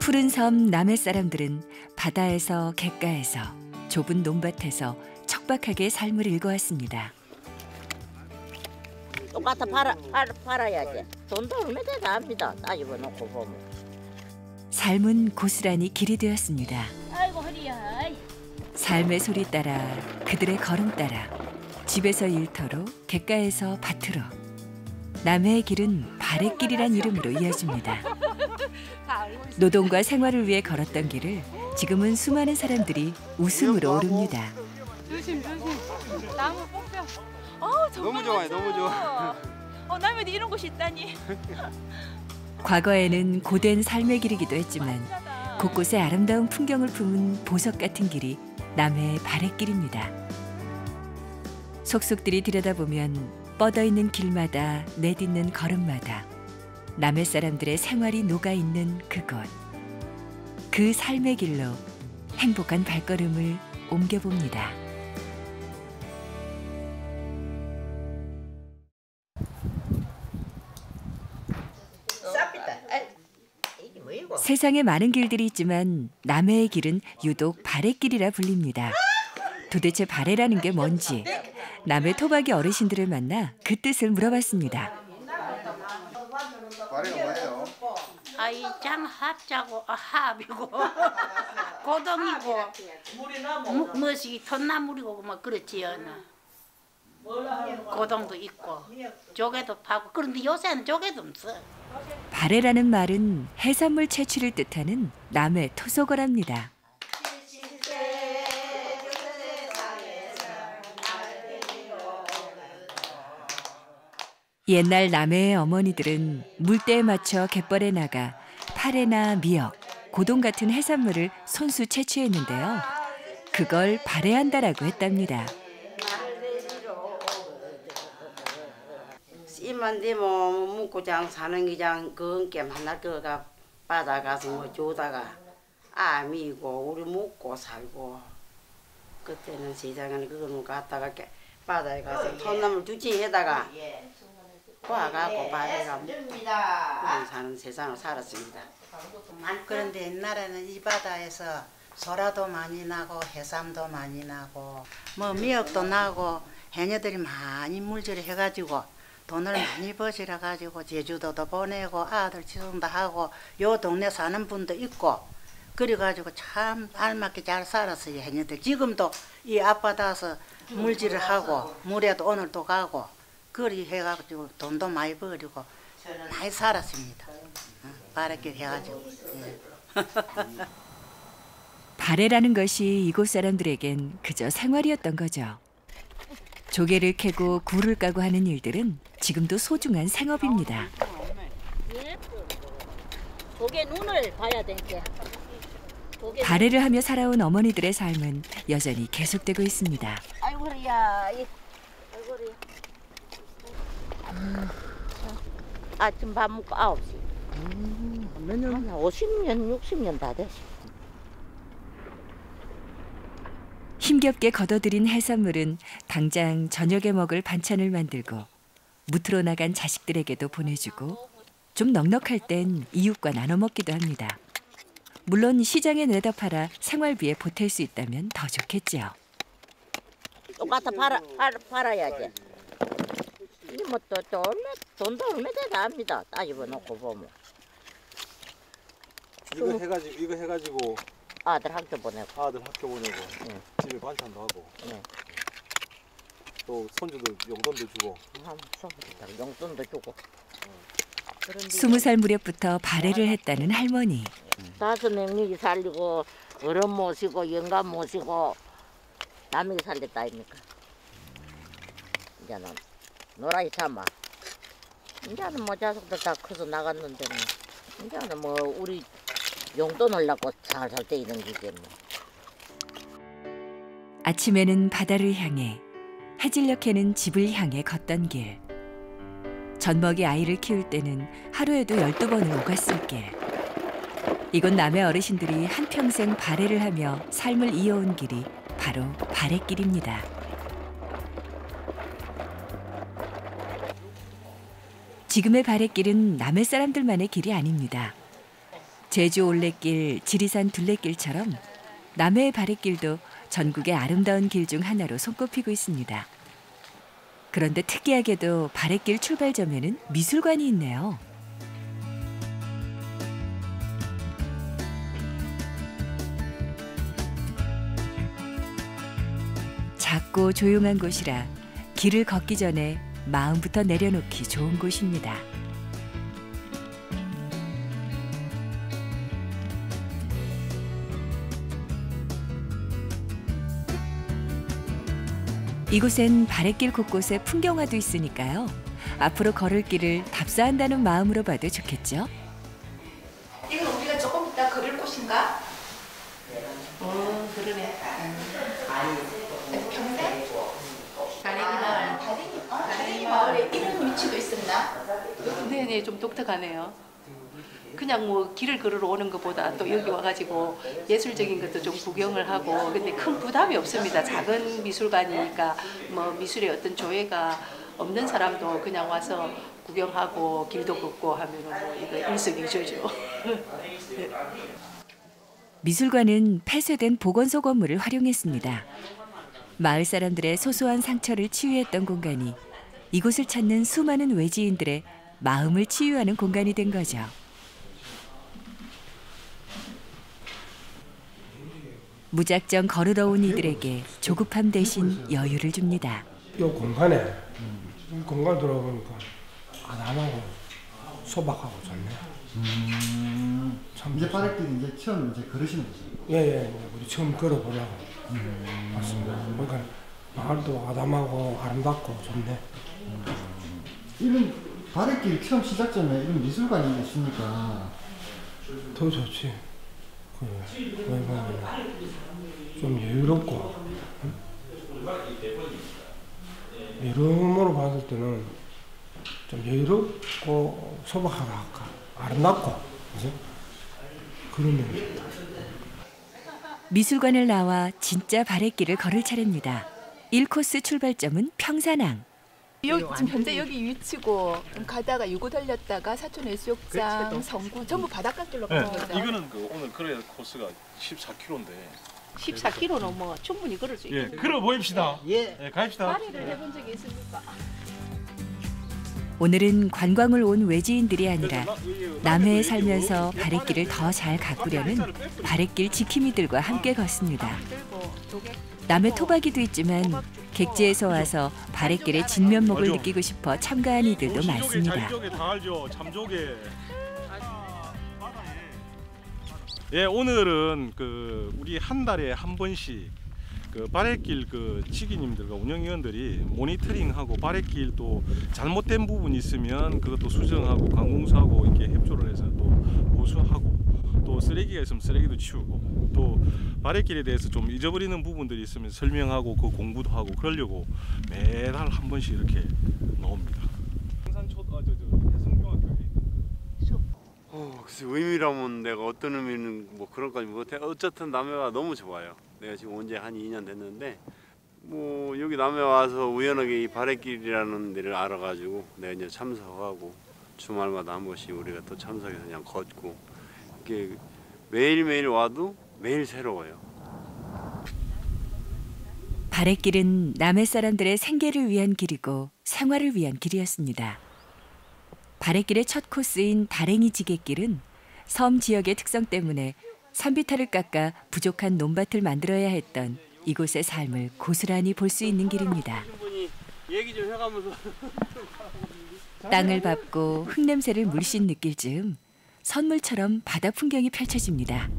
푸른 섬 남해 사람들은 바다에서 갯가에서 좁은 논밭에서 척박하게 삶을 일궈왔습니다. 똑같아 팔아야지. 돈도 얼마 되다 합니다. 따지고 놓고 보면. 삶은 고스란히 길이 되었습니다. 아이고 허리야. 삶의 소리 따라 그들의 걸음 따라 집에서 일터로 갯가에서 밭으로 남해의 길은 바랫길이란 이름으로 이어집니다. 노동과 생활을 위해 걸었던 길을 지금은 수많은 사람들이 웃음으로 오릅니다. 조심. 나무 뽑혀. 정말 너무 좋아요, 너무 좋아. 남해도 이런 곳이 있다니. 과거에는 고된 삶의 길이기도 했지만 곳곳에 아름다운 풍경을 품은 보석 같은 길이 남해의 바랫길입니다. 속속들이 들여다보면 뻗어있는 길마다 내딛는 걸음마다 남해 사람들의 생활이 녹아있는 그곳. 그 삶의 길로 행복한 발걸음을 옮겨봅니다. 세상에 많은 길들이 있지만 남해의 길은 유독 바랫길이라 불립니다. 도대체 바래라는 게 뭔지 남해 토박이 어르신들을 만나 그 뜻을 물어봤습니다. 바래가 뭐예요? 장 합자고 합이고 고동이고 무엇이 톳나물이고 뭐 그렇지요. 고동도 있고 조개도 파고. 그런데 요새는 조개도 없어. 바래라는 말은 해산물 채취를 뜻하는 남해 토속어랍니다. 옛날 남해의 어머니들은 물때에 맞춰 갯벌에 나가 파래나 미역, 고동 같은 해산물을 손수 채취했는데요. 그걸 바래한다라고 했답니다. 씨만 되면 묵고장 사는 기장 그은게 만날 거가 바다 가서 뭐 조다가 아미고 우리 먹고 살고. 그때는 시장에는 그거는 갖다가 바다에 가서 톳나물 두치에다가 와가고 바다가 먹고 사는 세상을 살았습니다. 그런데 옛날에는 이 바다에서 소라도 많이 나고 해삼도 많이 나고 뭐 미역도 나고 해녀들이 많이 물질을 해가지고 돈을 많이 버시라 가지고 제주도도 보내고 아들 지송도 하고 요 동네 사는 분도 있고 그래가지고 참 알맞게 잘 살았어요. 해녀들 지금도 이 앞바다에서 물질을 하고 물에도 오늘도 가고 그리 해가지고 돈도 많이 벌이고 많이 살았습니다. 바랫길 해가지고. 바래라는 것이 이곳 사람들에겐 그저 생활이었던 거죠. 조개를 캐고 굴을 까고 하는 일들은 지금도 소중한 생업입니다. 조개 눈을 봐야 돼. 바래를 하며 살아온 어머니들의 삶은 여전히 계속되고 있습니다. 아이고 허리야. 아이고 허리야. 아침 밥 먹고 9시. 몇 년? 50년, 60년 다 됐어. 힘겹게 걷어들인 해산물은 당장 저녁에 먹을 반찬을 만들고 무트로 나간 자식들에게도 보내주고 좀 넉넉할 땐 이웃과 나눠 먹기도 합니다. 물론 시장에 내다 팔아 생활비에 보탤 수 있다면 더 좋겠지요. 똑같아 팔아야지. 뭐또 돈도 얼마 되다 합니다. 따지고 놓고 보면. 이거 해가지고 아들 학교 보내고. 네. 집에 반찬도 하고. 네. 또 손주들 용돈도 주고. 용돈도 주고. 20살 무렵부터 바래를 했다는 할머니. 5명이 살리고 어른 모시고 영감 모시고 남이 살렸다 아닙니까? 이제는 노라이 참아. 이제는 뭐 자식들 다 커서 나갔는데 뭐. 이제는 뭐 우리 용돈을 낳고 잘 살 때 있는 기계 뭐. 아침에는 바다를 향해 해질녘에는 집을 향해 걷던 길. 젖먹이 아이를 키울 때는 하루에도 12번을 오갔을 길. 이곳 남해 어르신들이 한평생 바래를 하며 삶을 이어온 길이 바로 바랫길입니다. 지금의 바랫길은 남해 사람들만의 길이 아닙니다. 제주 올레길, 지리산 둘레길처럼 남해의 바랫길도 전국의 아름다운 길 중 하나로 손꼽히고 있습니다. 그런데 특이하게도 바랫길 출발점에는 미술관이 있네요. 작고 조용한 곳이라 길을 걷기 전에 마음부터 내려놓기 좋은 곳입니다. 이곳엔 바랫길 곳곳에 풍경화도 있으니까요. 앞으로 걸을 길을 답사한다는 마음으로 봐도 좋겠죠? 이건 우리가 조금 이따 걸을 곳인가? 그러네. 평생? 다랭이 마을에 이런 위치도 있었나? 네네, 좀 독특하네요. 그냥 뭐 길을 걸으러 오는 것보다 또 여기 와가지고 예술적인 것도 좀 구경을 하고, 근데 큰 부담이 없습니다. 작은 미술관이니까 뭐 미술의 어떤 조예가 없는 사람도 그냥 와서 구경하고 길도 걷고 하면은 뭐 이거 일석이조죠. 미술관은 폐쇄된 보건소 건물을 활용했습니다. 마을 사람들의 소소한 상처를 치유했던 공간이 이곳을 찾는 수많은 외지인들의 마음을 치유하는 공간이 된 거죠. 무작정 걸으러 온 이들에게 조급함 대신 여유를 줍니다. 이 공간에 공간 들어보니까 아담하고 소박하고 좋네. 참 이제 바랫길 이제 처음 이제 걸으시는 거죠? 예예, 우리 처음 걸어보려고 왔습니다. 그러니까 마을도 아담하고 아름답고 좋네. 이런 바랫길 처음 시작점에 이런 미술관이 있으니까 더 좋지. 좀 여유롭고 이름으로 봤을 때는 좀 여유롭고 소박하다 할까, 아름답고 그죠? 그런 면이 있다. 미술관을 나와 진짜 바랫길을 걸을 차례입니다. 1코스 출발점은 평산항. 여기 지금 현재 여기 위치고 가다가 유고 달렸다가 사촌 해수욕장, 성구 전부 바닷가길로 가는 거죠. 이거는 오늘 그래 코스가 14km인데. 14km는 뭐 충분히 걸을 수 있겠네요. 걸어 보입시다. 예. 갑시다. 파리를 해본 적이 있습니까? 오늘은 관광을 온 외지인들이 아니라 남해에 살면서 바랫길을 더 잘 가꾸려는 바랫길 지킴이들과 함께 걷습니다. 남해 토박이도 있지만 객지에서 와서 바랫길의 진면목을 느끼고 싶어 참가한 이들도 많습니다. 자기조개 다 알죠. 참조개. 예, 오늘은 우리 한 달에 한 번씩 바랫길 지기님들과 운영위원들이 모니터링하고 바랫길 또 잘못된 부분이 있으면 그것도 수정하고 관공서하고 이렇게 협조를 해서 또 보수하고, 또 쓰레기가 있으면 쓰레기도 치우고, 또 바랫길에 대해서 좀 잊어버리는 부분들이 있으면 설명하고 그 공부도 하고 그러려고 매달 한 번씩 이렇게 나옵니다. 글쎄 의미라면 내가 어떤 의미는 뭐 그런까지 못해. 어쨌든 남해가 너무 좋아요. 내가 지금 온 지 한 2년 됐는데 뭐 여기 남해 와서 우연하게 이 바랫길이라는 데를 알아가지고 내가 이제 참석하고 주말마다 한 번씩 우리가 또 참석해서 그냥 걷고, 이렇게 매일매일 와도 매일 새로워요. 바랫길은 남해 사람들의 생계를 위한 길이고 생활을 위한 길이었습니다. 바랫길의 첫 코스인 다랭이 지게길은 섬 지역의 특성 때문에 산비탈을 깎아 부족한 논밭을 만들어야 했던 이곳의 삶을 고스란히 볼 수 있는 길입니다. 얘기 좀 해가면서 땅을 밟고 흙냄새를 물씬 느낄 즈음 선물처럼 바다 풍경이 펼쳐집니다.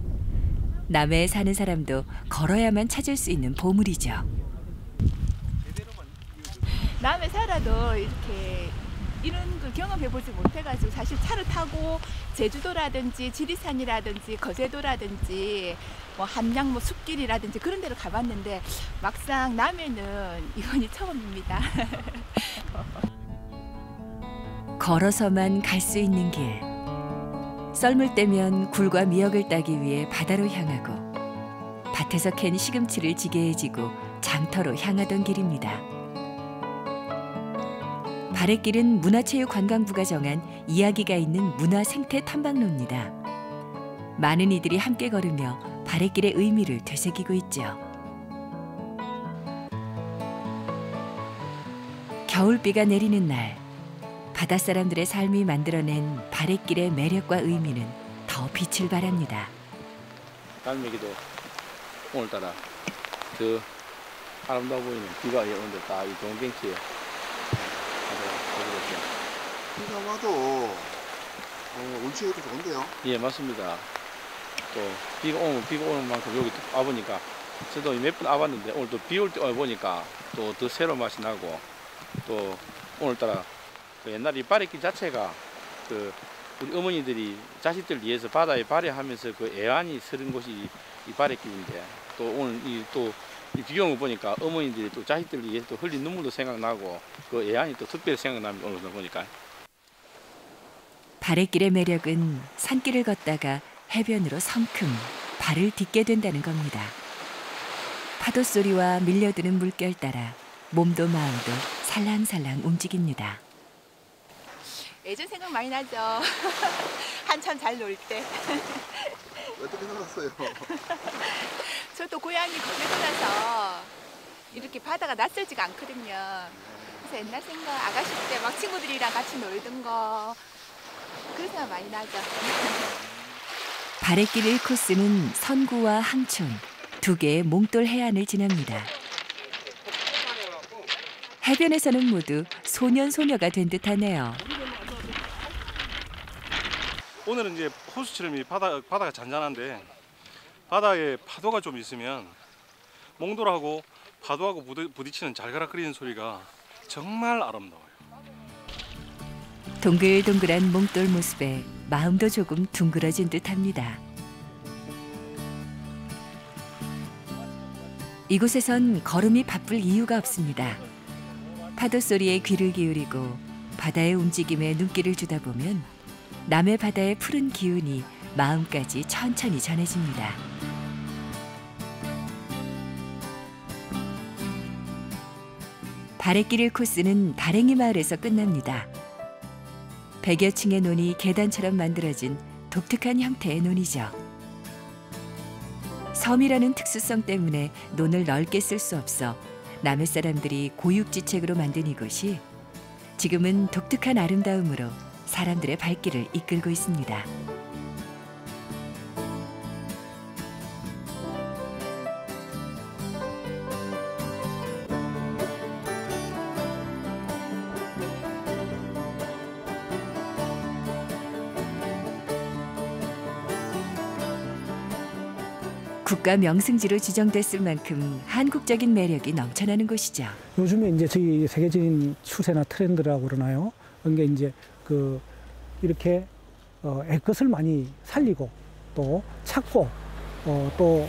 남해에 사는 사람도 걸어야만 찾을 수 있는 보물이죠. 남해 살아도 이렇게 이런 그 경험해보지 못해가지고 사실 차를 타고 제주도라든지 지리산이라든지 거제도라든지 뭐 함양 뭐 숲길이라든지 그런 데를 가봤는데 막상 남해는 이번이 처음입니다. 걸어서만 갈 수 있는 길. 썰물 때면 굴과 미역을 따기 위해 바다로 향하고 밭에서 캔 시금치를 지게해 지고 장터로 향하던 길입니다. 바랫길은 문화체육관광부가 정한 이야기가 있는 문화생태 탐방로입니다. 많은 이들이 함께 걸으며 바랫길의 의미를 되새기고 있죠. 겨울비가 내리는 날, 바닷사람들의 삶이 만들어낸 바랫길의 매력과 의미는 더 빛을 발합니다. 갈매기도 오늘따라 더 아름다워 보이는 비가 오는데 딱 이 좋은 경치에 비가 와도 운치가 좋은데요? 예, 맞습니다. 또 비가 오는 만큼 여기 또 와보니까 저도 몇 번 와봤는데 오늘 또 비 올 때 와보니까 또 더 새로운 맛이 나고 또 오늘따라 그 옛날 이 바랫길 자체가 그 우리 어머니들이 자식들 위해서 바다에 발효하면서 그 애완이 서른 곳이 이 바랫길인데 또 오늘 이 비경을 보니까 어머니들이 또 자식들 위해서 또 흘린 눈물도 생각나고 그 애완이 또 특별히 생각납니다. 오늘 보니까. 바랫길의 매력은 산길을 걷다가 해변으로 성큼 발을 딛게 된다는 겁니다. 파도 소리와 밀려드는 물결 따라 몸도 마음도 살랑살랑 움직입니다. 예전 생각 많이 나죠. 한참 잘 놀 때. 어떻게 살았어요? 저도 고향이 거제도라서 이렇게 바다가 낯설지가 않거든요. 그래서 옛날 생각, 아가씨 때 막 친구들이랑 같이 놀던 거 그런 생각 많이 나죠. 바랫길 1코스는 선구와 항촌 두 개의 몽돌 해안을 지납니다. 해변에서는 모두 소년 소녀가 된 듯하네요. 오늘은 이제 호수처럼 바다가 잔잔한데 바다에 파도가 좀 있으면 몽돌하고 파도하고 부딪히는 잘가락거리는 소리가 정말 아름다워요. 동글동글한 몽돌 모습에 마음도 조금 둥그러진 듯합니다. 이곳에선 걸음이 바쁠 이유가 없습니다. 파도 소리에 귀를 기울이고 바다의 움직임에 눈길을 주다 보면 남해 바다의 푸른 기운이 마음까지 천천히 전해집니다. 바랫길 1코스는 다랭이 마을에서 끝납니다. 100여 층의 논이 계단처럼 만들어진 독특한 형태의 논이죠. 섬이라는 특수성 때문에 논을 넓게 쓸 수 없어 남해 사람들이 고육지책으로 만든 이곳이 지금은 독특한 아름다움으로 사람들의 발길을 이끌고 있습니다. 국가 명승지로 지정됐을 만큼 한국적인 매력이 넘쳐나는 곳이죠. 요즘에 이제 저희 세계적인 추세나 트렌드라고 그러나요? 그게 이제 이렇게 애것을 많이 살리고 또 찾고 또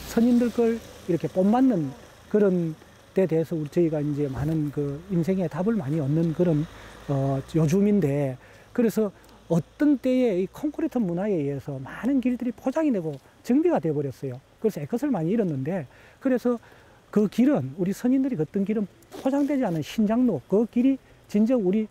선인들 걸 이렇게 본받는 그런 데 대해서 저희가 이제 많은 그 인생의 답을 많이 얻는 그런 요즘인데, 그래서 어떤 때에 이 콘크리트 문화에 의해서 많은 길들이 포장이 되고 정비가 되어 버렸어요. 그래서 애것을 많이 잃었는데, 그래서 그 길은 우리 선인들이 걷던 길은 포장되지 않은 신장로, 그 길이 진정 우리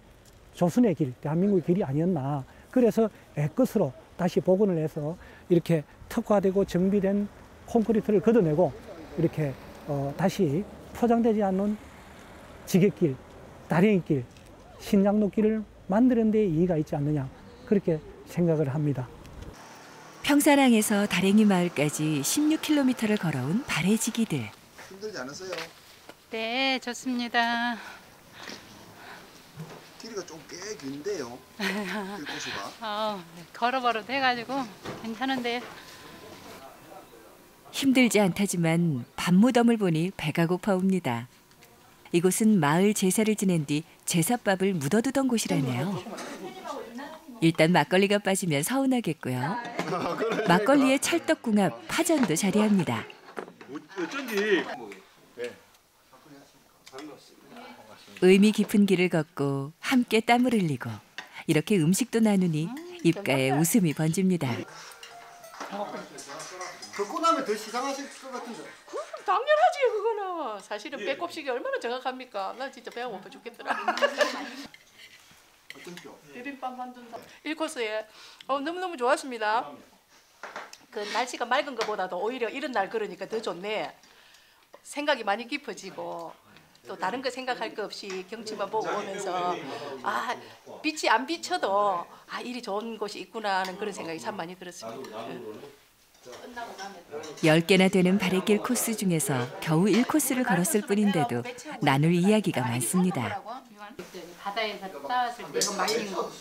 조선의 길, 대한민국의 길이 아니었나. 그래서 애것으로 다시 복원을 해서 이렇게 특화되고 정비된 콘크리트를 걷어내고 이렇게 다시 포장되지 않는 지객길, 다랭이길, 신장로길을 만드는 데 이의가 있지 않느냐, 그렇게 생각을 합니다. 평사랑에서 다랭이 마을까지 16km를 걸어온 바래지기들. 힘들지 않으세요? 네, 좋습니다. 길이가 좀 꽤 긴데요. 길곳이가. 걸어버릇 해가지고 괜찮은데. 힘들지 않다지만 밤무덤을 보니 배가 고파옵니다. 이곳은 마을 제사를 지낸 뒤 제사밥을 묻어두던 곳이라네요. 일단 막걸리가 빠지면 서운하겠고요. 막걸리에 찰떡궁합, 파전도 자리합니다. 어쩐지. 의미 깊은 길을 걷고 함께 땀을 흘리고 이렇게 음식도 나누니 입가에 웃음이 번집니다. 걷고 나면 더 시장하실 것 같은데. 당연하지, 그거는. 사실은 배꼽식이 얼마나 정확합니까? 나 진짜 배가 고파 죽겠더라. 어떤 쪽? 비빔밥 만든다. 1코스에 너무너무 좋았습니다. 그 날씨가 맑은 것보다도 오히려 이런 날 걸으니까 더 좋네. 생각이 많이 깊어지고 또 다른 거 생각할 거 없이 경치만 보고 오면서 아 빛이 안 비쳐도 아 이리 좋은 곳이 있구나 하는 그런 생각이 참 많이 들었습니다. 10개나 되는 바랫길 코스 중에서 겨우 1코스를 걸었을 뿐인데도 나눌 이야기가 많습니다. 바다에서 따왔을 때 이거 말린 거.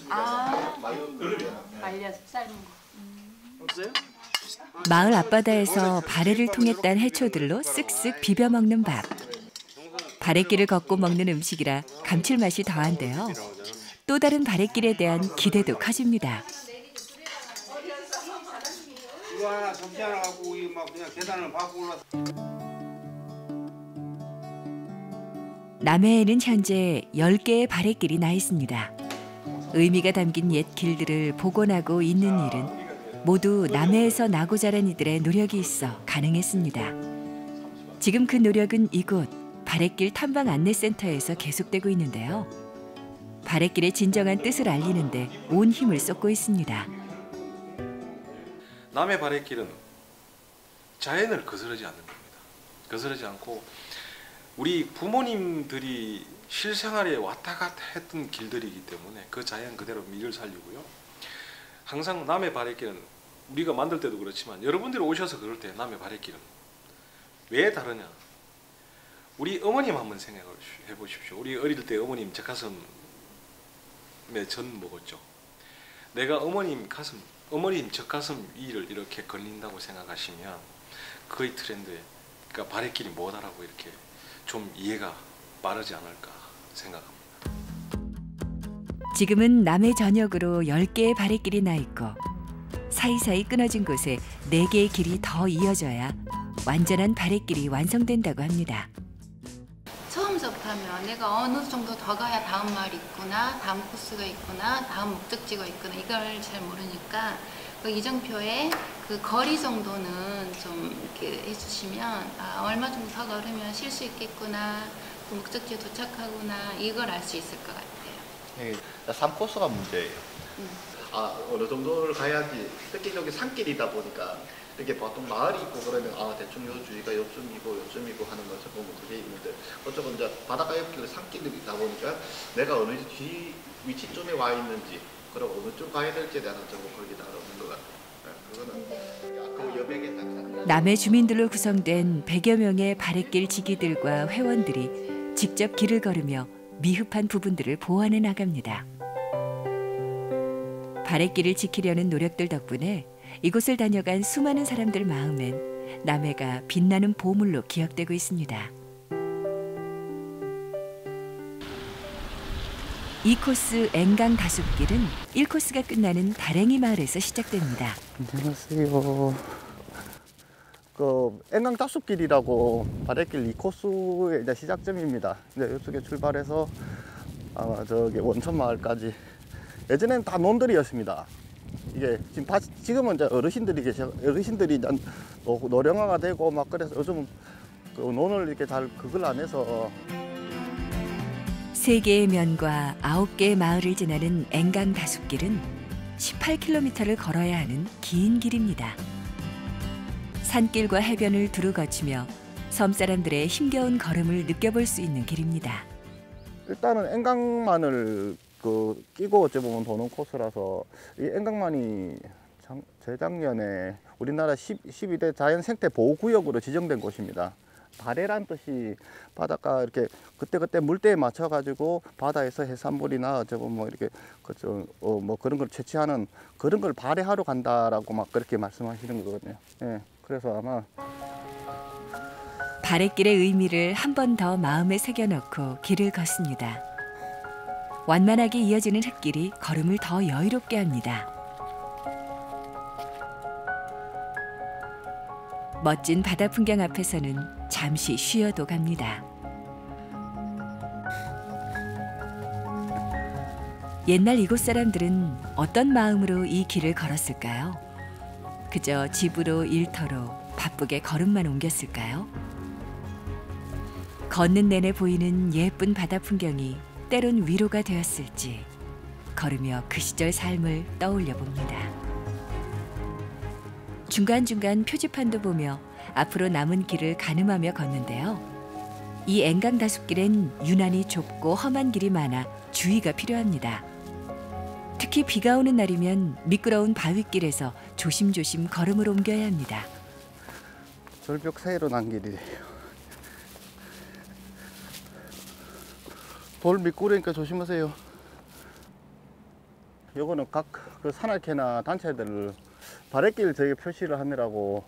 말려서 삶은 거. 마을 앞바다에서 바래를 통해 딴 해초들로 쓱쓱 비벼 먹는 밥. 바랫길을 걷고 먹는 음식이라 감칠맛이 더한데요. 또 다른 바랫길에 대한 기대도 커집니다. 이거 하나 접시 하나 갖고 막 그냥 계단을 밟고 올라서. 남해에는 현재 10개의 바랫길이 나 있습니다. 의미가 담긴 옛 길들을 복원하고 있는 일은 모두 남해에서 나고 자란 이들의 노력이 있어 가능했습니다. 지금 그 노력은 이곳 바랫길 탐방 안내센터에서 계속되고 있는데요. 바랫길의 진정한 뜻을 알리는데 온 힘을 쏟고 있습니다. 남해 바랫길은 자연을 거스르지 않는 겁니다. 거스르지 않고 우리 부모님들이 실생활에 왔다 갔다 했던 길들이기 때문에 그 자연 그대로 미를 살리고요. 항상 남해 바랫길은 우리가 만들 때도 그렇지만 여러분들이 오셔서 그럴 때 남해 바랫길은 왜 다르냐? 우리 어머님 한번 생각해 보십시오. 우리 어릴 때 어머님 젖가슴에 전 먹었죠. 내가 어머님 젖가슴 위를 이렇게 걸린다고 생각하시면 그의 트렌드에 그러니까 바랫길이 뭐다라고 이렇게 좀 이해가 빠르지 않을까 생각합니다. 지금은 남해 전역으로 10개의 바랫길이 나 있고 사이사이 끊어진 곳에 4개의 길이 더 이어져야 완전한 바랫길이 완성된다고 합니다. 처음 접하면 내가 어느 정도 더 가야 다음 마을이 있구나, 다음 코스가 있구나, 다음 목적지가 있구나 이걸 잘 모르니까 그 이정표에 그 거리 정도는 좀 이렇게 해주시면 아, 얼마 정도 더 걸으면 쉴 수 있겠구나, 그 목적지에 도착하구나 이걸 알 수 있을 것 같아요. 네, 3코스가 문제예요. 어느 정도를 가야지 특히 여기 산길이다 보니까 이렇게 보통 마을이 있고 그러면 대충 요 주위가 요쯤이고 하는 것을 보면 그게 있는데 어쩌면 이제 바닷가 옆길에 산길이다 보니까 내가 어느 위치쯤에 와 있는지 그리고 어느 쪽 가야 될지에 대한 정보 거기 다 없는 것 같아요. 그거는 그 여백에 딱 남해 주민들로 구성된 100여 명의 바랫길 지기들과 회원들이 직접 길을 걸으며 미흡한 부분들을 보완해 나갑니다. 바랫길을 지키려는 노력들 덕분에 이곳을 다녀간 수많은 사람들 마음엔 남해가 빛나는 보물로 기억되고 있습니다. 이 코스 앵강 다숲길은 1코스가 끝나는 다랭이 마을에서 시작됩니다. 안녕하세요. 그 앵강 다숲길이라고 바랫길 2코스의 이제 시작점입니다. 이제 이쪽에 출발해서 아마 저기 원천 마을까지 예전에는 다 논들이었습니다. 이게 지금은 이제 어르신들이 이제 노령화가 되고 막 그래서 요즘 그 논을 이렇게 잘 그걸 안 해서 3개의 면과 9개의 마을을 지나는 앵강 다숲길은 18km를 걸어야 하는 긴 길입니다. 산길과 해변을 두루 거치며 섬 사람들의 힘겨운 걸음을 느껴볼 수 있는 길입니다. 일단은 앵강만을 끼고 어찌 보면 도는 코스라서 이 앵강만이 재작년에 우리나라 12대 자연생태 보호구역으로 지정된 곳입니다. 바래란 뜻이 바닷가 이렇게 그때그때 물때에 맞춰 가지고 바다에서 해산물이나 어찌 보면 뭐 이렇게 뭐 그런 걸 채취하는 그런 걸 발해하러 간다라고 막 그렇게 말씀하시는 거거든요. 예, 그래서 아마 바랫길의 의미를 한 번 더 마음에 새겨넣고 길을 걷습니다. 완만하게 이어지는 흙길이 걸음을 더 여유롭게 합니다. 멋진 바다 풍경 앞에서는 잠시 쉬어도 갑니다. 옛날 이곳 사람들은 어떤 마음으로 이 길을 걸었을까요? 그저 집으로 일터로 바쁘게 걸음만 옮겼을까요? 걷는 내내 보이는 예쁜 바다 풍경이 때론 위로가 되었을지 걸으며 그 시절 삶을 떠올려 봅니다. 중간중간 표지판도 보며 앞으로 남은 길을 가늠하며 걷는데요. 이 앵강 다숲길엔 유난히 좁고 험한 길이 많아 주의가 필요합니다. 특히 비가 오는 날이면 미끄러운 바위길에서 조심조심 걸음을 옮겨야 합니다. 절벽 사이로 난 길이에요. 돌 미끄러우니까 조심하세요. 요거는 각 그 산악회나 단체들 바랫길 저기 표시를 하느라고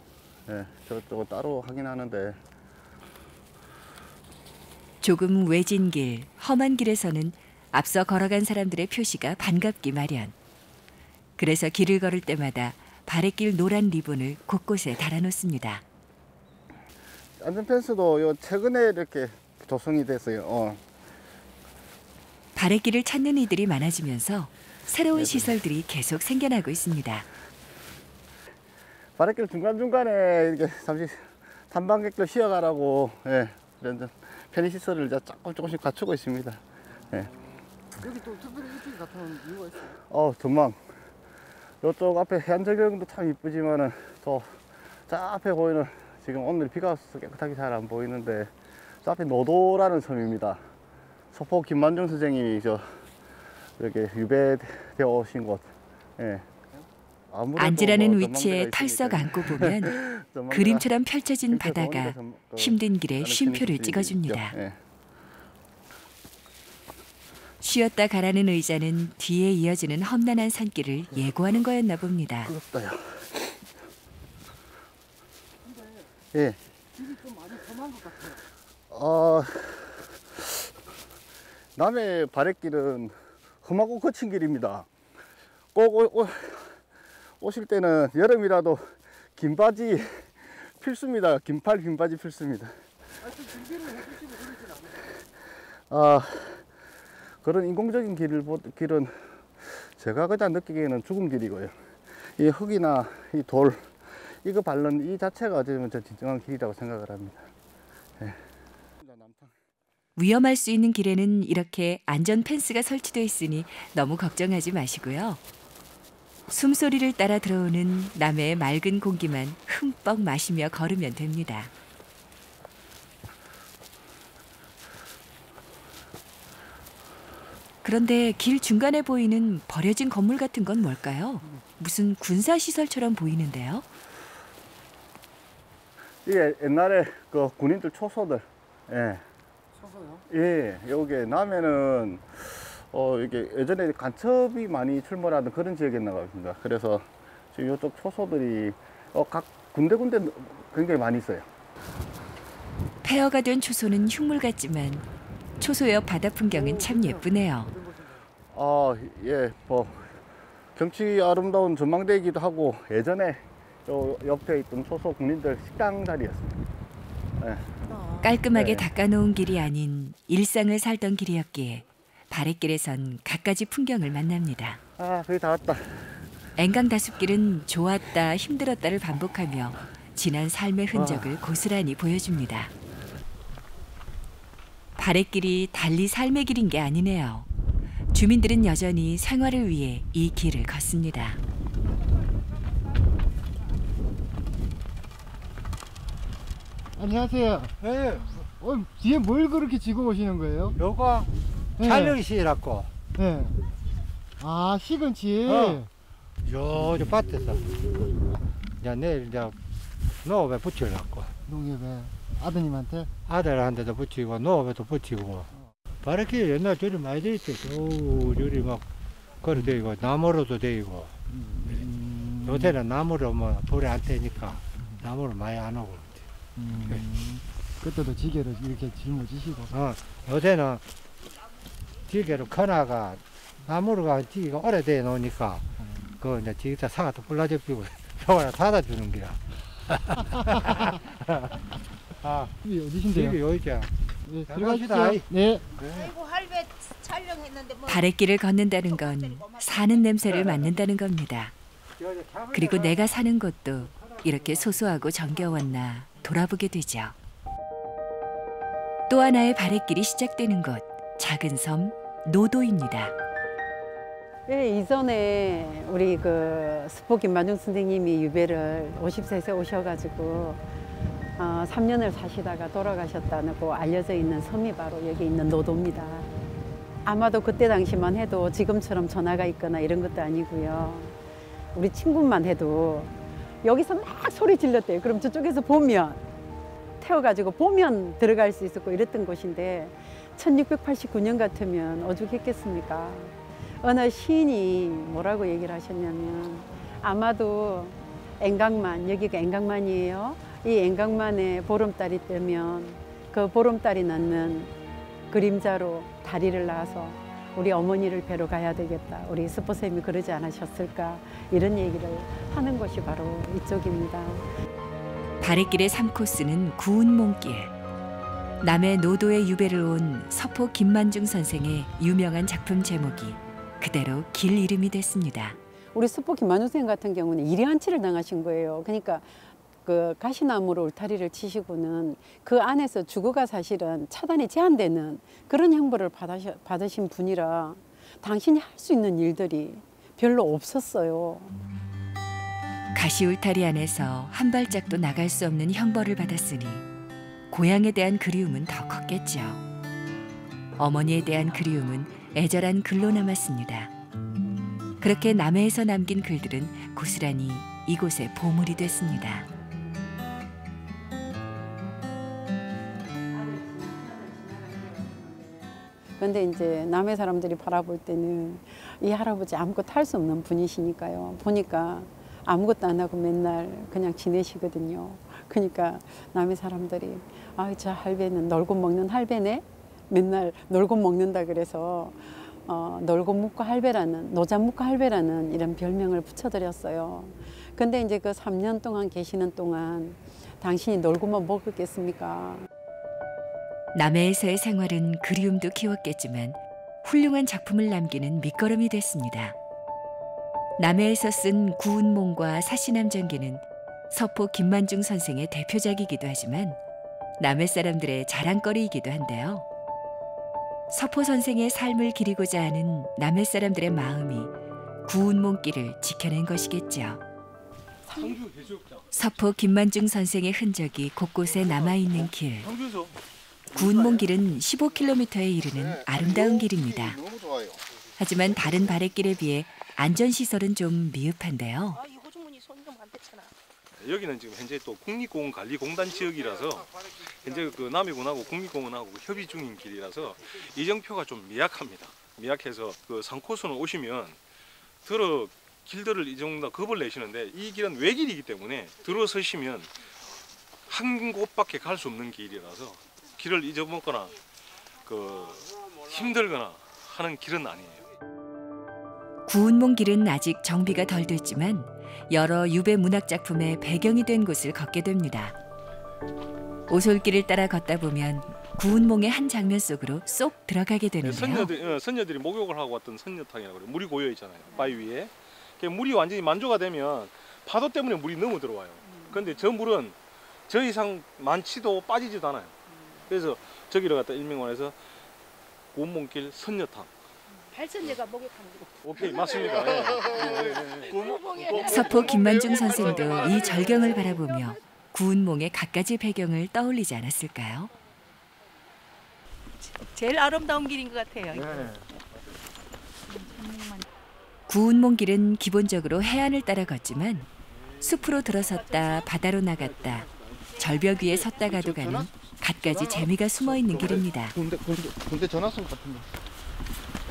저쪽은 따로 하긴 하는데, 조금 외진 길, 험한 길에서는 앞서 걸어간 사람들의 표시가 반갑기 마련. 그래서 길을 걸을 때마다 바랫길 노란 리본을 곳곳에 달아놓습니다. 안전펜스도 요 최근에 이렇게 조성이 됐어요. 바랫길을 찾는 이들이 많아지면서 새로운 시설들이 계속 생겨나고 있습니다. 바랫길 중간중간에 이렇게 잠시 탐방객들 쉬어가라고 이런 편의시설을 이제 조금씩 갖추고 있습니다. 여기 또 특별히 이렇게 나타나는 이유가 있어요? 전망. 이쪽 앞에 해안절경도 참 이쁘지만은 또 저 앞에 보이는, 지금 오늘 비가 와서 깨끗하게 잘 안 보이는데, 저 앞에 노도라는 섬입니다. 서포 김만중 선생님이 이렇게 유배되어 오신 곳. 앉으라는 위치에 털썩 앉고 보면 그림처럼 펼쳐진 바다가 힘든 길에 쉼표를 찍어줍니다. 쉬었다 가라는 의자는 뒤에 이어지는 험난한 산길을 예고하는 거였나 봅니다. 부럽다요. 예. 길이 좀 많이 험한 것 같아요. 남해 바랫길은 험하고 거친 길입니다. 꼭 오실 때는 여름이라도 긴 바지 필수입니다. 긴팔 긴 바지 필수입니다. 그런 인공적인 길은 제가 그냥 느끼기에는 죽은 길이고요. 이 흙이나 이 돌, 이거 밟는 이 자체가 어쩌면 진정한 길이라고 생각을 합니다. 위험할 수 있는 길에는 이렇게 안전 펜스가 설치되어 있으니 너무 걱정하지 마시고요. 숨소리를 따라 들어오는 남해의 맑은 공기만 흠뻑 마시며 걸으면 됩니다. 그런데 길 중간에 보이는 버려진 건물 같은 건 뭘까요? 무슨 군사시설처럼 보이는데요? 이게 옛날에 그 군인들 초소들. 초소요? 예, 여기 남해는 이게 예전에 간첩이 많이 출몰하던 그런 지역이었나 봅니다. 그래서 지금 이쪽 초소들이 각 군데군데 굉장히 많이 있어요. 폐허가 된 초소는 흉물 같지만 초소 옆 바다 풍경은 참 예쁘네요. 예, 경치 아름다운 전망대이기도 하고, 예전에 요 옆에 있던 초소 군인들 식당 자리였습니다. 깔끔하게 닦아놓은 길이 아닌 일상을 살던 길이었기에 바랫길에선 갖가지 풍경을 만납니다. 거의 다 왔다. 앵강 다숲길은 좋았다 힘들었다를 반복하며 지난 삶의 흔적을 고스란히 보여줍니다. 바랫길이 달리 삶의 길인 게 아니네요. 주민들은 여전히 생활을 위해 이 길을 걷습니다. 안녕하세요. 네. 뒤에 뭘 그렇게 지고 오시는 거예요? 요거 촬영실이라고. 네. 시금치. 요 밭에서 이제 내일 이제 농업에 붙이려고. 농협에 아드님한테? 아들한테도 붙이고 농업에도 붙이고. 바랫길 옛날 저리 많이 돼 있죠. 저리 막 걸어 대고 나무로도 대고. 요새는 나무로 돌에 안 태니까 나무를 많이 안 오고. 그때도 지게로 이렇게 짊어지시고. 요새는 지게로 커나가 나무로가 지기가 오래돼 놓으니까 그 이제 지기다 사가 또 불라져 피고 저거나 사다 주는 거야. 이게 어디신데요? 집이 여기죠. 네, 들어가시죠. 네. 아이고 할배 촬영했는데 뭐. 바랫길을 걷는다는 건 사는 냄새를 맡는다는 겁니다. 그리고 내가 사는 곳도 이렇게 소소하고 정겨웠나 돌아보게 되죠. 또 하나의 바랫길이 시작되는 곳, 작은 섬 노도입니다. 예, 이전에 우리 그 스포 김만중 선생님이 유배를 50세에 오셔가지고 3년을 사시다가 돌아가셨다고 알려져 있는 섬이 바로 여기 있는 노도입니다. 아마도 그때 당시만 해도 지금처럼 전화가 있거나 이런 것도 아니고요. 우리 친구만 해도 여기서 막 소리 질렀대요. 그럼 저쪽에서 보면 태워가지고 보면 들어갈 수 있었고 이랬던 곳인데 1689년 같으면 오죽했겠습니까? 어느 시인이 뭐라고 얘기를 하셨냐면 아마도 앵강만, 여기가 앵강만이에요. 이 앵강만에 보름달이 뜨면 그 보름달이 낳는 그림자로 다리를 놔서 우리 어머니를 뵈러 가야 되겠다. 우리 스포쌤이 그러지 않으셨을까? 이런 얘기를 하는 곳이 바로 이쪽입니다. 바랫길의 3코스는 구운몽길. 남해 노도에 유배를 온 서포 김만중 선생의 유명한 작품 제목이 그대로 길 이름이 됐습니다. 우리 스포 김만중 선생 같은 경우는 일해한치를 당하신 거예요. 그러니까 그 가시나무로 울타리를 치시고는 그 안에서 주거가 사실은 차단이 제한되는 그런 형벌을 받으신 분이라 당신이 할 수 있는 일들이 별로 없었어요. 가시 울타리 안에서 한 발짝도 나갈 수 없는 형벌을 받았으니 고향에 대한 그리움은 더 컸겠죠. 어머니에 대한 그리움은 애절한 글로 남았습니다. 그렇게 남해에서 남긴 글들은 고스란히 이곳의 보물이 됐습니다. 그런데 이제 남해 사람들이 바라볼 때는 이 할아버지 아무것도 할 수 없는 분이시니까요. 보니까 아무것도 안 하고 맨날 그냥 지내시거든요. 그러니까 남해 사람들이 아, 저 할배는 놀고 먹는 할배네? 맨날 놀고 먹는다 그래서 놀고 묵고 할배라는, 노자 묵고 할배라는 이런 별명을 붙여드렸어요. 근데 이제 그 3년 동안 계시는 동안 당신이 놀고만 먹었겠습니까? 남해에서의 생활은 그리움도 키웠겠지만 훌륭한 작품을 남기는 밑거름이 됐습니다. 남해에서 쓴 구운몽과 사시남전기는 서포 김만중 선생의 대표작이기도 하지만 남해 사람들의 자랑거리이기도 한데요. 서포 선생의 삶을 기리고자 하는 남해 사람들의 마음이 구운몽길을 지켜낸 것이겠죠. 서포 김만중 선생의 흔적이 곳곳에 남아있는 길. 구운몽길은 15km에 이르는 아름다운 길입니다. 하지만 다른 바랫길에 비해 안전시설은 좀 미흡한데요. 여기는 지금 현재 또 국립공원관리공단 지역이라서 현재 그 남해군하고 국립공원하고 협의 중인 길이라서 이정표가 좀 미약합니다. 미약해서 그 3코스는 오시면 길들을 이 정도 겁을 내시는데 이 길은 외길이기 때문에 들어서시면 한 곳밖에 갈 수 없는 길이라서 길을 잊어먹거나 힘들거나 하는 길은 아니에요. 구운몽길은 아직 정비가 덜 됐지만 여러 유배 문학 작품의 배경이 된 곳을 걷게 됩니다. 오솔길을 따라 걷다 보면 구운몽의 한 장면 속으로 쏙 들어가게 되는데요. 선녀들이 목욕을 하고 왔던 선녀탕이라고 그래요. 물이 고여 있잖아요. 바위 위에. 물이 완전히 만조가 되면 파도 때문에 물이 너무 들어와요. 그런데 저 물은 저 이상 많지도 빠지지도 않아요. 그래서 저기를 갖다 일명원에서 구운몽길 선녀탕. 발선녀가 목욕합니다. 오케이, 맞습니다. 서포 김만중 선생도 이 절경을 바라보며 구운몽의 갖가지 배경을 떠올리지 않았을까요? 제일 아름다운 길인 것 같아요. 구운몽길은 기본적으로 해안을 따라 걷지만 숲으로 들어섰다 바다로 나갔다 절벽 위에 섰다가도 가는 갖가지 재미가 숨어있는 길입니다. 군대 전화 왔을 것 같은데.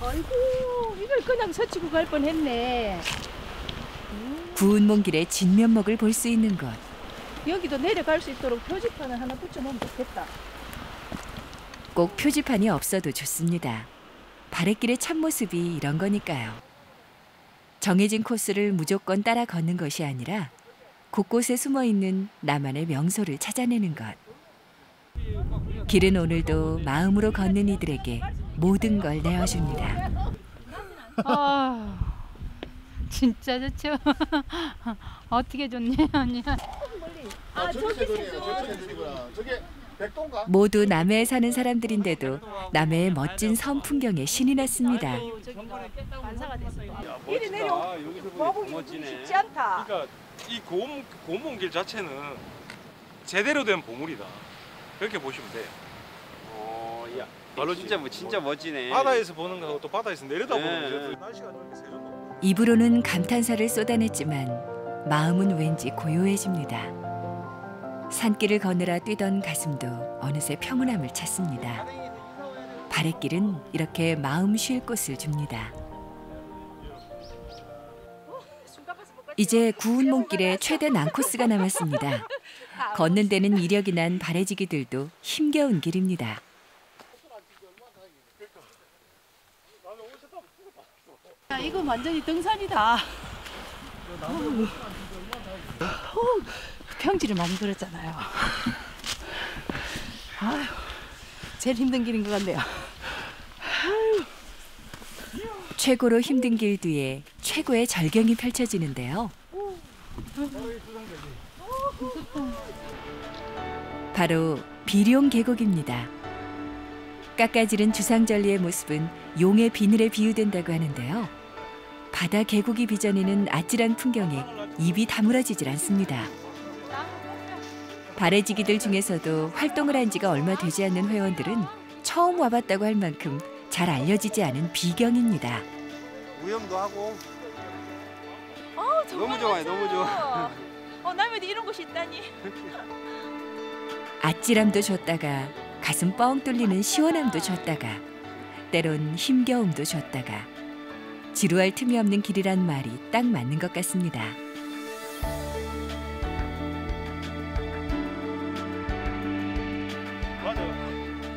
아이고, 이걸 그냥 서치고 갈 뻔했네. 구운몽길의 진면목을 볼 수 있는 곳. 여기도 내려갈 수 있도록 표지판을 하나 붙여놓으면 좋겠다. 꼭 표지판이 없어도 좋습니다. 바랫길의 참모습이 이런 거니까요. 정해진 코스를 무조건 따라 걷는 것이 아니라 곳곳에 숨어있는 나만의 명소를 찾아내는 것. 길은 오늘도 마음으로 걷는 이들에게 모든 걸 내어줍니다. 진짜 좋죠. 어떻게 좋냐 언니. 저기 새돌이구나. 저게 모두 남해에 사는 사람들인데도 남해의 멋진 섬 풍경에 신이 났습니다. 이리 내려. 보기 쉽지 않다. 그러니까 이 고문길 자체는 제대로 된 보물이다. 그렇게 보시면 돼요. 야, 진짜 멋지네. 바다에서 보는 거하고 또 바다에서 내려다보는 거. 날씨가 좀 새롭고. 입으로는 감탄사를 쏟아냈지만 마음은 왠지 고요해집니다. 산길을 거느라 뛰던 가슴도 어느새 평온함을 찾습니다. 바랫길은 이렇게 마음 쉴 곳을 줍니다. 이제 구운 몸길에 최대 난코스가 남았습니다. 걷는 데는 이력이 난 바래지기들도 힘겨운 길입니다. 야, 이거 완전히 등산이다. 평지를 많이 걸었잖아요. 아유, 제일 힘든 길인 것 같네요. 아유. 최고로 힘든 길 뒤에 최고의 절경이 펼쳐지는데요. 바로 비룡 계곡입니다. 깎아지른 주상절리의 모습은 용의 비늘에 비유된다고 하는데요. 바다 계곡이 빚어내는 아찔한 풍경에 입이 다물어지질 않습니다. 바래지기들 중에서도 활동을 한 지가 얼마 되지 않는 회원들은 처음 와봤다고 할 만큼 잘 알려지지 않은 비경입니다. 무염도 하고. 정말 너무 좋아요, 너무 좋아. 남해도 이런 곳이 있다니. 아찔함도 줬다가 가슴 뻥 뚫리는 시원함도 줬다가 때론 힘겨움도 줬다가 지루할 틈이 없는 길이란 말이 딱 맞는 것 같습니다.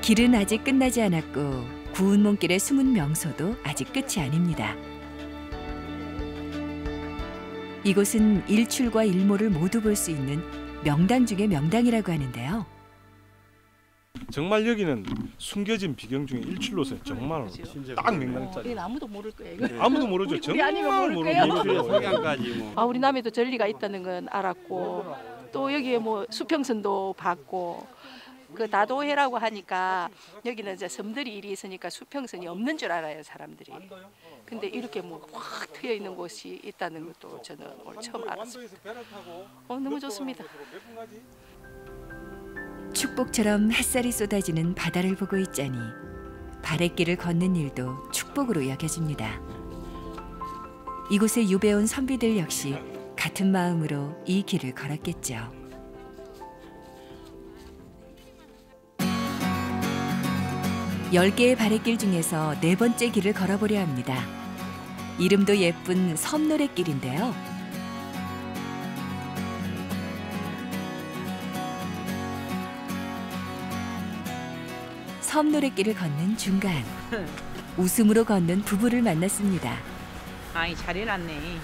길은 아직 끝나지 않았고 구운 몸길의 숨은 명소도 아직 끝이 아닙니다. 이곳은 일출과 일모를 모두 볼 수 있는 명당 중의 명당이라고 하는데요. 정말 여기는 숨겨진 비경 중에 일출로서 정말 딱 명당짜리. 이건 아무도 모를 거예요. 이거. 아무도 모르죠. 우리 아니면 정말 모를 모르죠. 우리 남해도 전리가 있다는 건 알았고 또 여기에 뭐 수평선도 봤고 그 다도해라고 하니까 여기는 이제 섬들이 이리 있으니까 수평선이 없는 줄 알아요 사람들이. 근데 이렇게 뭐 확 트여 있는 곳이 있다는 것도 저는 오늘 처음 알았습니다. 너무 좋습니다. 축복처럼 햇살이 쏟아지는 바다를 보고 있자니 바랫길을 걷는 일도 축복으로 여겨집니다. 이곳에 유배온 선비들 역시 같은 마음으로 이 길을 걸었겠죠. 10개의 바랫길 중에서 4번째 길을 걸어보려 합니다. 이름도 예쁜 섬노랫길인데요. 섬노랫길을 걷는 중간 웃음으로 걷는 부부를 만났습니다. 아이 잘 해놨네.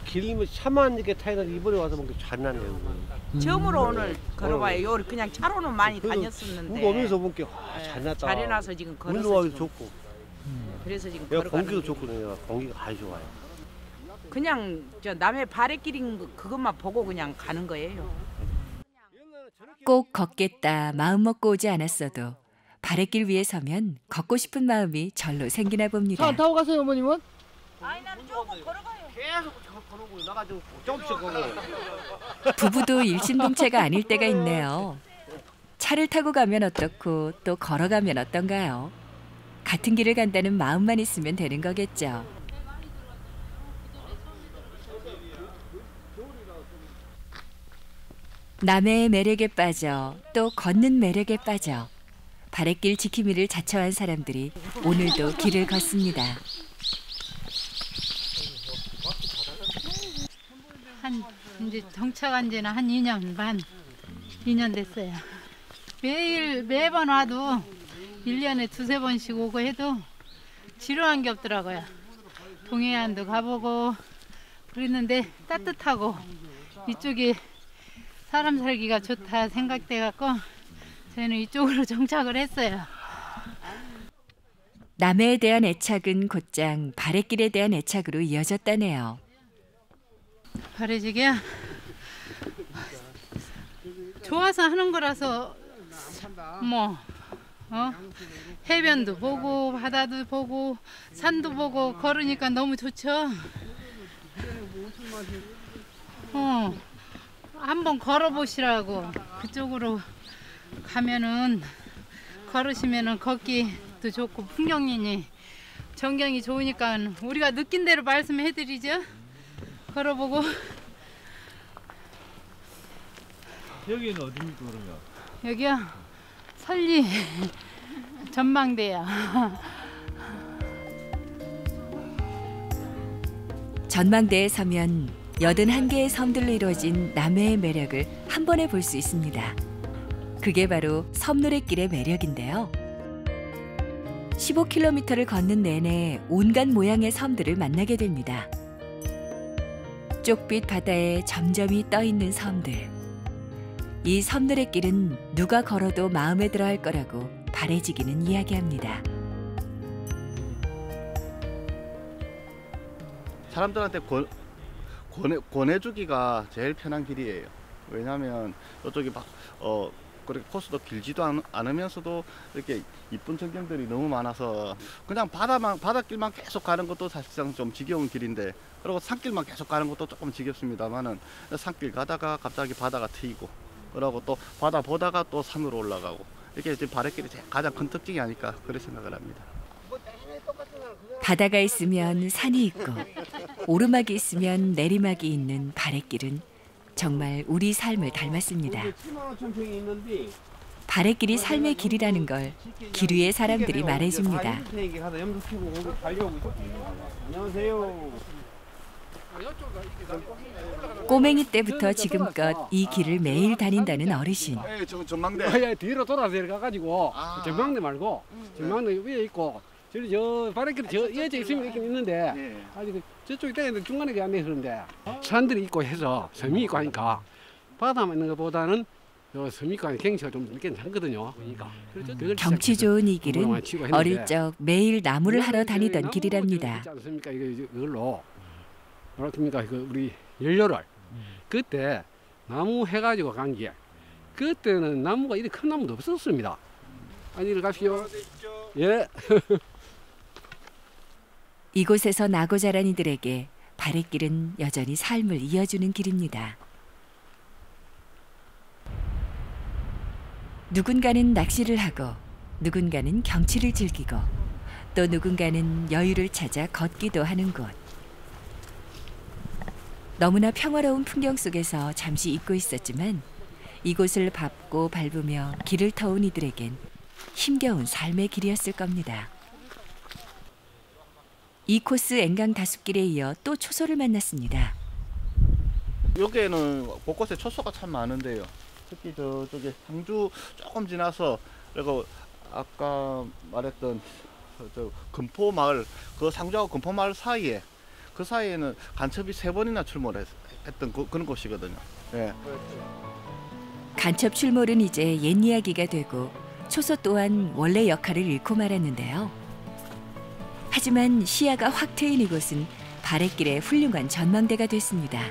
길이 차만 이렇게 타이는 이번에 와서 뭔가 잘 나네요. 처음으로 오늘 걸어봐요. 요 그냥 차로는 많이 다녔었는데. 오면서 보니까 잘 났다. 잘 해놔서 지금 걸어서 운동하기 좋고. 그래서 지금 내가 걸어가는 공기도 좋거든요. 공기가 아주 좋아요. 그냥 저 남의 바랫길인 그것만 보고 그냥 가는 거예요. 꼭 걷겠다 마음 먹고 오지 않았어도 바랫길 위에 서면 걷고 싶은 마음이 절로 생기나 봅니다. 차 안 타고 가세요, 어머님은? 아니 나는 조금 걸어가요. 계속 걸어오고 나가지고 조금씩 걸어요. 부부도 일심동체가 아닐 때가 있네요. 차를 타고 가면 어떻고 또 걸어가면 어떤가요? 같은 길을 간다는 마음만 있으면 되는 거겠죠. 남해의 매력에 빠져 또 걷는 매력에 빠져 바랫길 지킴이를 자처한 사람들이 오늘도 길을 걷습니다. 이제 정착한 지는 한 2년 반, 2년 됐어요. 매번 와도 1년에 2-3번씩 오고 해도 지루한 게 없더라고요. 동해안도 가보고 그랬는데 따뜻하고 이쪽이 사람 살기가 좋다 생각돼 갖고 저는 이쪽으로 정착을 했어요. 남해에 대한 애착은 곧장 바랫길에 대한 애착으로 이어졌다네요. 바래지기야 좋아서 하는 거라서 뭐 해변도 보고 바다도 보고 산도 보고 걸으니까 너무 좋죠. 한번 걸어보시라고. 그쪽으로 가면은 걸으시면은 걷기도 좋고 풍경이니 전경이 좋으니까 우리가 느낀 대로 말씀해드리죠. 걸어보고. 여기는 어디입니까 그러면? 여기요? 설리 전망대야. 전망대에 서면 81개의 섬들로 이루어진 남해의 매력을 한 번에 볼 수 있습니다. 그게 바로 섬노래길의 매력인데요. 15km를 걷는 내내 온갖 모양의 섬들을 만나게 됩니다. 쪽빛 바다에 점점이 떠있는 섬들. 이 섬노래길은 누가 걸어도 마음에 들어할 거라고 바래지기는 이야기합니다. 사람들한테 권해주기가 제일 편한 길이에요. 왜냐하면 이쪽이 그렇게 코스도 길지도 않으면서도 이렇게 이쁜 전경들이 너무 많아서 그냥 바닷길만 계속 가는 것도 사실상 좀 지겨운 길인데, 그리고 산길만 계속 가는 것도 조금 지겹습니다만은 산길 가다가 갑자기 바다가 트이고, 그러고 또 바다 보다가 또 산으로 올라가고, 이렇게 지금 바닷길이 가장 큰 특징이 아닐까 그렇게 생각을 합니다. 바다가 있으면 산이 있고 오르막이 있으면 내리막이 있는 바랫길은 정말 우리 삶을 닮았습니다. 바랫길이 삶의 길이라는 걸 기류의 사람들이 말해줍니다. 꼬맹이 때부터 지금껏 이 길을 매일 다닌다는 어르신. 전망대 뒤로 돌아서 가가지고 전망대 말고 전망대 위에 있고 저 바닷길이 저 이어져 있으면 있긴 있는데 아직 저쪽에 때는 중간에 안 되는데 산들이 있고 해서 섬이 있고 하니까 바다만 있는 것보다는 섬이 있고 하는 경치가 좀 괜찮거든요. 그러니까 경치 좋은 이 길은 어릴 적 매일 나무를 하러 다니던 길이랍니다. 있지 않습니까? 이걸로 뭐랄까 우리 연료를 그때 나무 해가지고 간 길. 그때는 나무가 이리 큰 나무도 없었습니다. 안녕히 가십시오. 예. 이곳에서 나고 자란 이들에게 바랫길은 여전히 삶을 이어주는 길입니다. 누군가는 낚시를 하고, 누군가는 경치를 즐기고, 또 누군가는 여유를 찾아 걷기도 하는 곳. 너무나 평화로운 풍경 속에서 잠시 잊고 있었지만 이곳을 밟고 밟으며 길을 터온 이들에겐 힘겨운 삶의 길이었을 겁니다. 이 코스 앵강 다숲길에 이어 또 초소를 만났습니다. 여기에는 곳곳에 초소가 참 많은데요. 특히 저쪽에 상주 조금 지나서, 그리고 아까 말했던 저 금포마을, 그 상주하고 금포마을 사이에, 그 사이에는 간첩이 3번이나 출몰했던 그런 곳이거든요. 예. 간첩 출몰은 이제 옛 이야기가 되고 초소 또한 원래 역할을 잃고 말았는데요. 하지만 시야가 확 트인 이곳은 바랫길의 훌륭한 전망대가 됐습니다.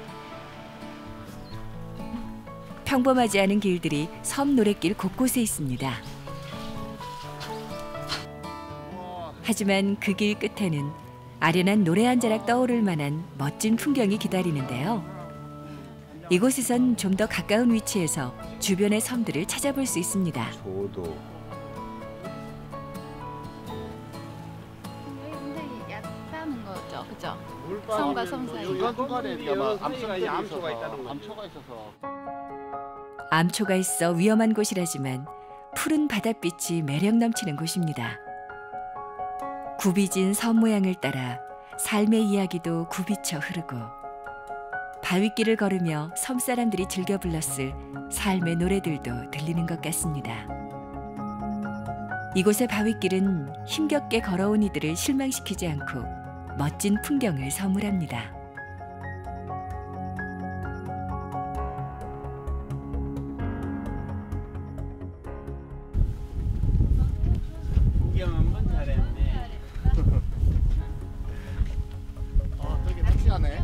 평범하지 않은 길들이 섬 노랫길 곳곳에 있습니다. 하지만 그 길 끝에는 아련한 노래 한 자락 떠오를 만한 멋진 풍경이 기다리는데요. 이곳에선 좀 더 가까운 위치에서 주변의 섬들을 찾아볼 수 있습니다. 저도. 얕다는 거죠, 그죠? 물방울, 섬과 섬 사이. 중간에 아마 암초가 있다는 암초가 있어서. 암초가 있어 위험한 곳이라지만 푸른 바닷빛이 매력 넘치는 곳입니다. 굽이진 섬 모양을 따라 삶의 이야기도 굽이쳐 흐르고, 바윗길을 걸으며 섬 사람들이 즐겨 불렀을 삶의 노래들도 들리는 것 같습니다. 이곳의 바윗길은 힘겹게 걸어온 이들을 실망시키지 않고 멋진 풍경을 선물합니다. 구경 한번 잘했네. 저기 낚시하네.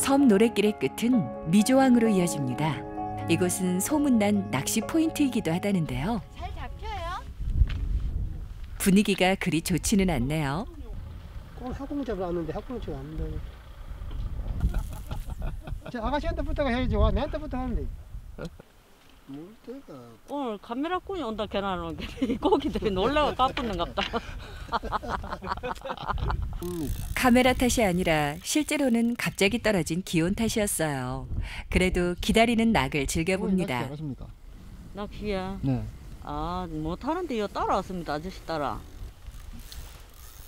섬 노랫길의 끝은 미조항으로 이어집니다. 이곳은 소문난 낚시 포인트이기도 하다는데요. 잘 잡혀요? 분위기가 그리 좋지는 않네요. 오늘 학공 잡으러 왔는데 학공 잡으러 왔는데. 저 아가씨한테 부탁 해야지. 와 내한테 부탁하는데. 오늘 카메라꾼이 온다 계란을 고기들이 놀라고 까뿐는갑다. 카메라 탓이 아니라 실제로는 갑자기 떨어진 기온 탓이었어요. 그래도 기다리는 낙을 즐겨봅니다. 낚시야? 네. 아 못하는데요. 따라왔습니다. 아저씨 따라.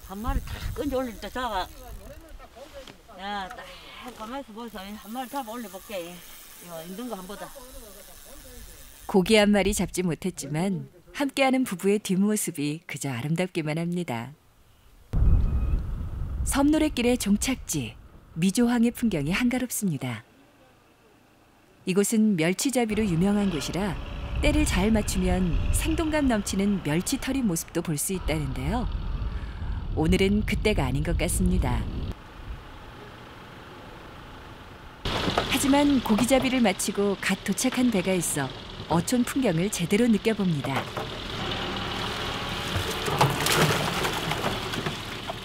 한 마리 탁 끈지 올릴 때 잡아. 야, 딱 가만있어 보이소. 한 마리 잡아 올려볼게. 이거 힘든 거 한번 보자. 고기 한 마리 잡지 못했지만 함께하는 부부의 뒷모습이 그저 아름답기만 합니다. 섬노랫길의 종착지, 미조항의 풍경이 한가롭습니다. 이곳은 멸치잡이로 유명한 곳이라 때를 잘 맞추면 생동감 넘치는 멸치털이 모습도 볼 수 있다는데요. 오늘은 그때가 아닌 것 같습니다. 하지만 고기잡이를 마치고 갓 도착한 배가 있어 어촌 풍경을 제대로 느껴봅니다.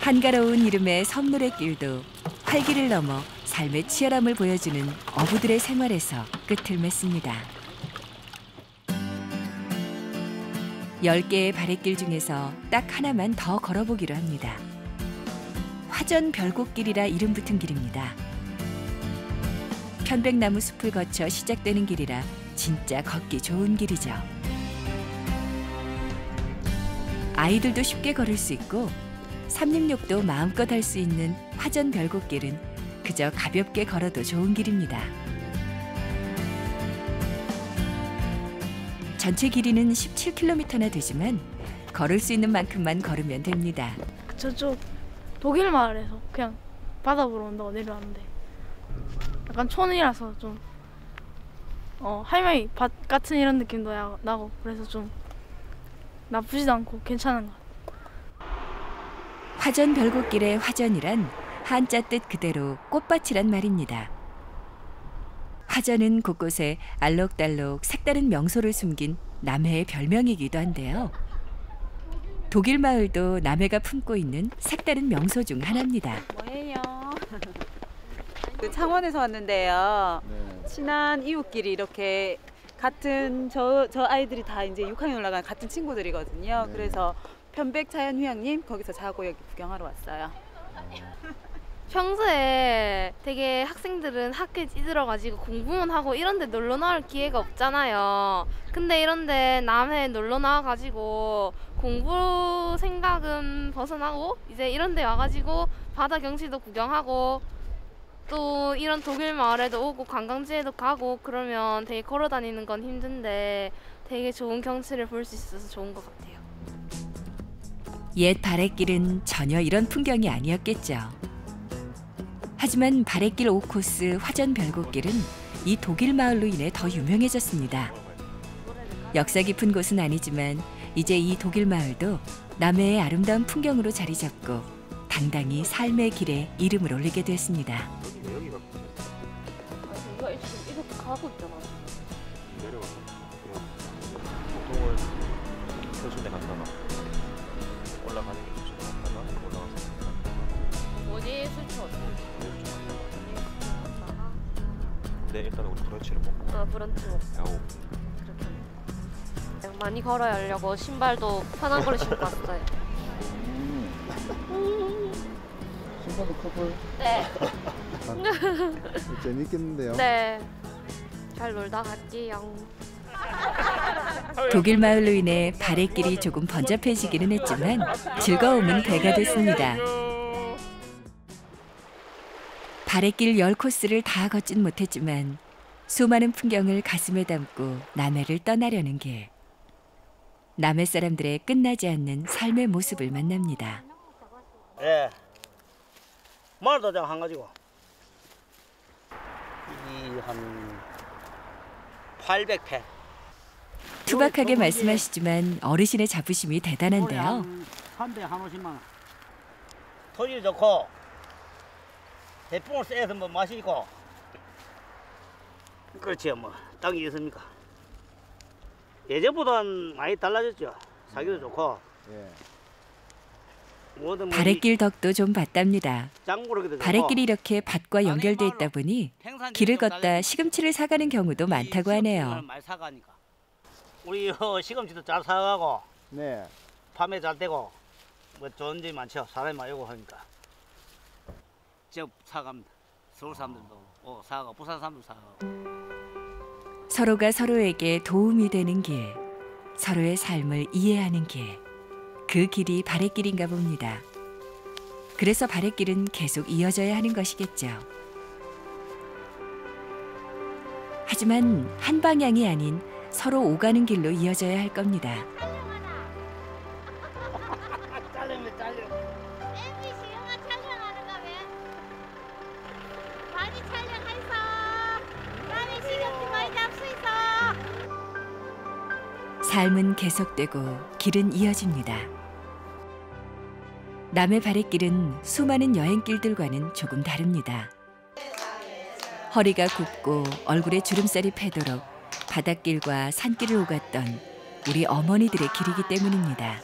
한가로운 이름의 섬노랫길도 활기를 넘어 삶의 치열함을 보여주는 어부들의 생활에서 끝을 맺습니다. 10개의 바랫길 중에서 딱 하나만 더 걸어보기로 합니다. 화전 별곡길이라 이름 붙은 길입니다. 편백나무 숲을 거쳐 시작되는 길이라 진짜 걷기 좋은 길이죠. 아이들도 쉽게 걸을 수 있고 삼림욕도 마음껏 할 수 있는 화전 별곡길은 그저 가볍게 걸어도 좋은 길입니다. 전체 길이는 17km나 되지만 걸을 수 있는 만큼만 걸으면 됩니다. 저쪽 독일 마을에서 그냥 바다 보러 온다고 내려왔는데 약간 촌이라서 좀 할머니 밭 같은 이런 느낌도 나고 그래서 좀 나쁘지도 않고 괜찮은 것 같아요. 화전 별곡길의 화전이란 한자 뜻 그대로 꽃밭이란 말입니다. 화전은 곳곳에 알록달록 색다른 명소를 숨긴 남해의 별명이기도 한데요. 독일 마을도 남해가 품고 있는 색다른 명소 중 하나입니다. 뭐예요? 창원에서 왔는데요. 네. 친한 이웃끼리 이렇게 같은 저 아이들이 다 이제 6학년 올라간 같은 친구들이거든요. 네. 그래서 편백자연휴양림 거기서 자고 여기 구경하러 왔어요. 평소에 되게 학생들은 학교에 찌들어가지고 공부만 하고 이런 데 놀러 나올 기회가 없잖아요. 근데 이런 데 남해에 놀러 나와가지고 공부 생각은 벗어나고 이제 이런 데 와가지고 바다 경치도 구경하고 또 이런 독일 마을에도 오고 관광지에도 가고 그러면 되게 걸어 다니는 건 힘든데 되게 좋은 경치를 볼 수 있어서 좋은 것 같아요. 옛 바랫길은 전혀 이런 풍경이 아니었겠죠. 하지만 바랫길 5코스 화전 별곡길은 이 독일 마을로 인해 더 유명해졌습니다. 역사 깊은 곳은 아니지만 이제 이 독일 마을도 남해의 아름다운 풍경으로 자리 잡고 당당히 삶의 길에 이름을 올리게 됐습니다. 우리가 지금 이렇게 가고 있잖아. 내려가. 보통은 표준에 갔다가 올라가는 게 표준에 갔다가 올라가서 뭐지 수초. 네, 일단 우리 브런치를 먹고. 브런치 먹고. 야오. 그냥 많이 걸어야 하려고 신발도 편한 걸 신고 왔어요. 신발도 커볼. 네. 재밌겠는데요? 네. 잘 놀다 갈게요. 독일 마을로 인해 바랫길이 조금 번잡해지기는 했지만 즐거움은 배가 됐습니다. 바랫길 10코스를 다 걷진 못했지만 수많은 풍경을 가슴에 담고 남해를 떠나려는 길. 남해 사람들의 끝나지 않는 삶의 모습을 만납니다. 예. 말도장 한 가지고. 이 한 800팩. 투박하게 말씀하시지만 어르신의 자부심이 대단한데요. 한 대 한 50만 원. 토질 좋고 대풍을 쐬서 뭐 맛있고 그렇지 뭐 땅이 있습니까? 예전보다는 많이 달라졌죠. 사기도 좋고. 모든 뭐 바랫길 덕도 좀 봤답니다. 장구르기도 좋고. 바랫길이 이렇게 밭과 연결돼 있다 보니 길을 걷다 시금치를 사가는 경우도 많다고 하네요. 많이 사가니까. 우리 시금치도 잘 사가고. 네. 밤에 잘 되고 뭐 좋은 점이 많죠. 사람이 많이 오고 하니까. 저 사갑니다. 서울 사람들도 사가고 부산 사람도 사가고. 서로가 서로에게 도움이 되는 길, 서로의 삶을 이해하는 길. 그 길이 바랫길인가 봅니다. 그래서 바랫길은 계속 이어져야 하는 것이겠죠. 하지만 한 방향이 아닌 서로 오가는 길로 이어져야 할 겁니다. 잘리면 잘려. MBC 영화 촬영하는가 왜? 많이 촬영해서 남의 시간이 많이 잡수 있어. 삶은 계속되고 길은 이어집니다. 남의 바랫길은 수많은 여행길들과는 조금 다릅니다. 허리가 굽고 얼굴에 주름살이 패도록 바닷길과 산길을 오갔던 우리 어머니들의 길이기 때문입니다.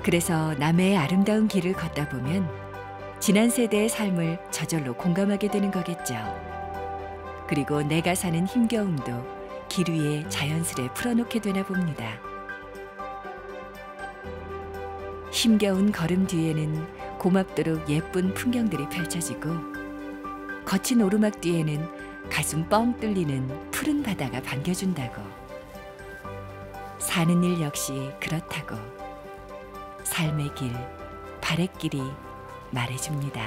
그래서 남해의 아름다운 길을 걷다 보면 지난 세대의 삶을 저절로 공감하게 되는 거겠죠. 그리고 내가 사는 힘겨움도 길 위에 자연스레 풀어놓게 되나 봅니다. 힘겨운 걸음 뒤에는 고맙도록 예쁜 풍경들이 펼쳐지고 거친 오르막 뒤에는 가슴 뻥 뚫리는 푸른 바다가 반겨준다고. 사는 일 역시 그렇다고 삶의 길, 바랫길이 말해줍니다.